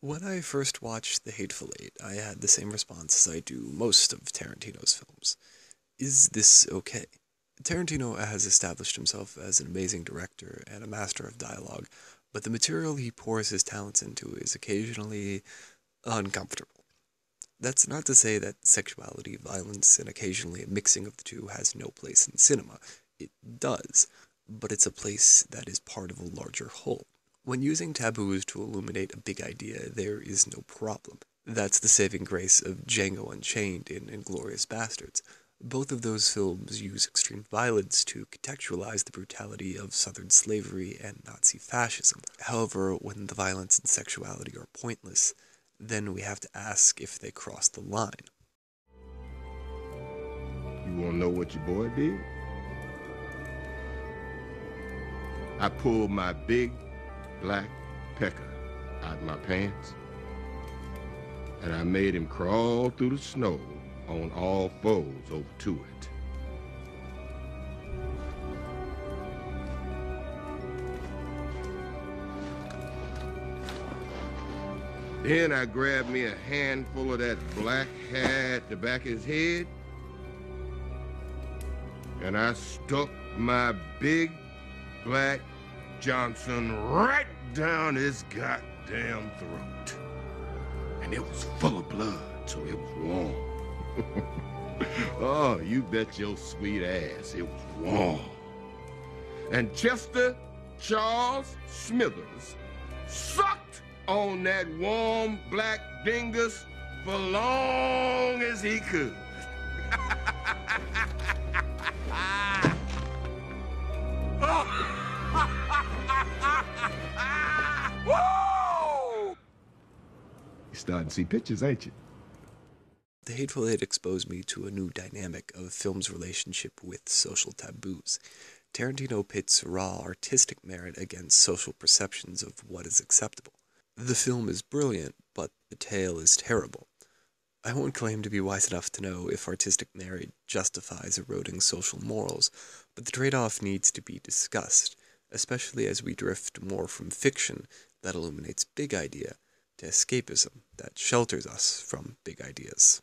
When I first watched The Hateful Eight, I had the same response as I do most of Tarantino's films. Is this okay? Tarantino has established himself as an amazing director and a master of dialogue, but the material he pours his talents into is occasionally uncomfortable. That's not to say that sexuality, violence, and occasionally a mixing of the two has no place in cinema. It does, but it's a place that is part of a larger whole. When using taboos to illuminate a big idea, there is no problem. That's the saving grace of Django Unchained and Inglourious Bastards. Both of those films use extreme violence to contextualize the brutality of Southern slavery and Nazi fascism. However, when the violence and sexuality are pointless, then we have to ask if they cross the line. You wanna know what your boy did? I pulled my big black pecker out my pants, and I made him crawl through the snow on all fours over to it. Then I grabbed me a handful of that black hair at the back of his head, and I stuck my big black Johnson right down his goddamn throat. And it was full of blood, so it was warm. Oh, you bet your sweet ass it was warm. And Chester Charles Smithers sucked on that warm black dingus for long as he could. Woo! You starting to see pictures, ain't you? The Hateful Eight exposed me to a new dynamic of film's relationship with social taboos. Tarantino pits raw artistic merit against social perceptions of what is acceptable. The film is brilliant, but the tale is terrible. I won't claim to be wise enough to know if artistic merit justifies eroding social morals, but the trade-off needs to be discussed, especially as we drift more from fiction that illuminates big idea to escapism that shelters us from big ideas.